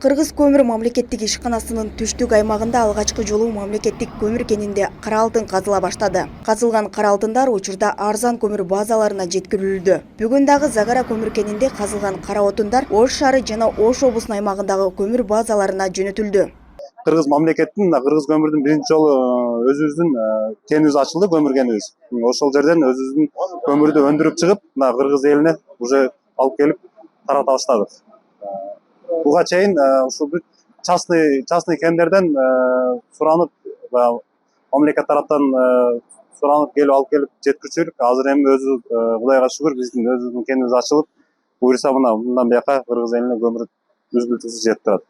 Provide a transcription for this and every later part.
Кыргыз көмір мамлекеттик ишканасынын түштүк аймагында алгачкы жолу мамлекеттик көмір кенинде кара алтын казыла баштады. Казылган кара алтындар учурда арзан көмір базаларына жеткирилүүдө. Бүгүн дагы Загара көмір кенинде казылган кара отундар Ош шаары жана Ош облусунун аймагындагы көмір базаларына жөнөтүлдү. Кыргыз мамлекеттин Кыргыз көмүрдүн биринчи жолу өзүбүздүн кенибиз ачылды, көмүр кенибиз. Ошол жерден өзүбүздүн көмүрдү өндүрүп чыгып, Кыргыз элине уже алып келип тарата баштадык. Буга чейин ушул частный кендерден суранып, мамлекет тараптан суранып алып келип жеткирчүдүк. Азыр эми өзүбүз Кудайга шүгүр биздин өзүбүздүн кенибиз ачылып, буюрса мындан бияка Кыргыз элине көмүр үзгүлтүксүз жетип турат.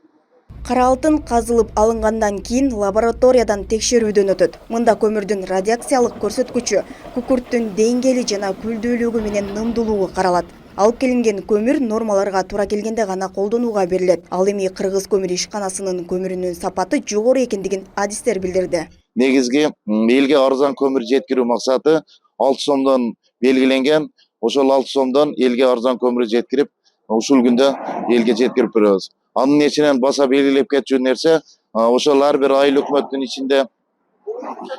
Кара алтын казылып алынгандан кийин лабораториядан текшерүүдөн өтөт. Мында көмүрдүн радиациялык көрсөткүчү, күкүрттүн деңгээли жана күлдүүлүгү менен нымдуулугу каралат. Алып келинген көмүр нормаларга туура келгенде гана колдонууга берилет. Ал эми Кыргыз көмүр ишканасынын көмүрүнүн сапаты жогору экендигин адистер билдирди. Негизги элге арзан көмүр жеткирүү максаты 6 сомдон белгиленген. Ошол 6 сомдон элге арзан көмүр жеткирип, ушул күндө элге жеткирип беребиз. Анын ичинен баса белгилеп кетчү нерсе, ошол ар бир айыл өкмөттүн ичинде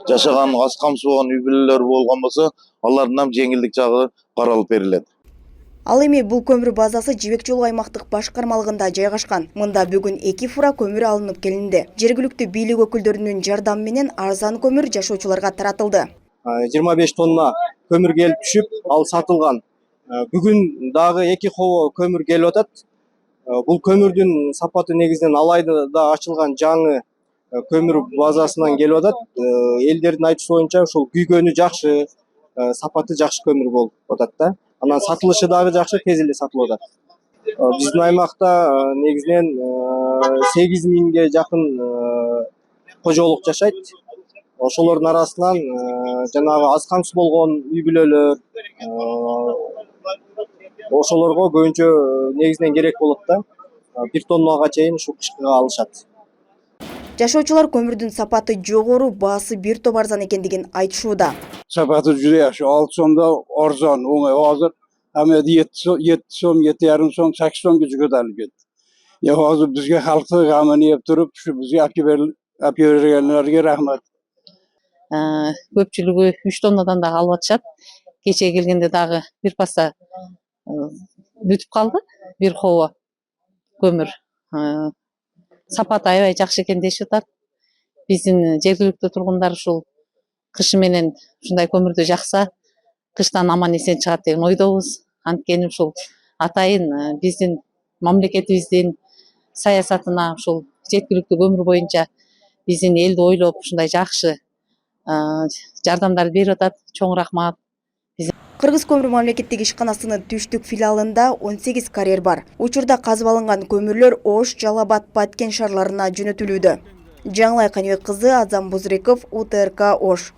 жашаган аз камсыз болгон үй бүлөлөр болгон болсо, алардын жеңилдик жагы каралып берилет. Ал эми бул көмүр базасы Жибек жолу аймактык башкармалыгында жайгашкан. Мында бүгүн 2 фура көмүр алынып келинди. Жергиликтүү бийлик өкүлдөрүнүн жардамы менен арзан көмүр жашоочуларга таратылды. 25 тонна көмүр келип түшүп, ал сатылган. Бүгүн дагы 2 коо көмүр келип атат. Бул көмүрдүн сапаты негизинен Алайда ачылган жаңы көмүр базасынан келип атат. Элдердин айтуусу боюнча ушул күйгөнү жакшы, сапаты жакшы көмүр болуп атат да. Анан сатылышы дагы жакшы, тез эле сатылып атат. Биздин аймакта негизинен 8000ге жакын кожолук жашайт. Ошолордун арасынан жанагы аз камсыз болгон үй бүлөлөр, ошолорго көбүнчө негизинен керек болот да. 1 тоннага чейин ушу кышкыга алышат. Жашоочулар көмүрдүн сапаты жогору, баасы бир топ арзан экендигин айтышууда. Сапаты жүзө жакшы, 6 сомдо арзан, оңой. Азыр ама 7 сом, 7,5 сом, 8 сомго жүгөт алып кетти. Азыр бизге халкы гаман еп туруп, ушу бизге алып бергенлерге рахмат. Көпчүлүгү 3 тоннадан да алып атышат. Кече келгенде дагы бир паста бүтүп калды, бир коо көмүр. Сапаты аябай жакшы экен дешип атат. Биздин жергиликтүү тургундар ушул кышы менен ушундай көмүрдү жакса, кыштан аман эсен чыгат деген ойдобуз. Анткени ушул атайын биздин мамлекетибиздин саясатына ушул жеткиликтүү көмүр боюнча биздин элди ойлоп ушундай жакшы жардамдар берип атат. Чоң рахмат. Кыргыз көмүр мамлекеттик ишканасынын түштүк филиалында 18 карьер бар. Учурда казып алынган көмүрлөр Ош, Жалал Абад, Баткен шаарларына жөнөтүлүүдө. Жаңылай Каныбек кызы, Азам Бузреков, УТРК Ош.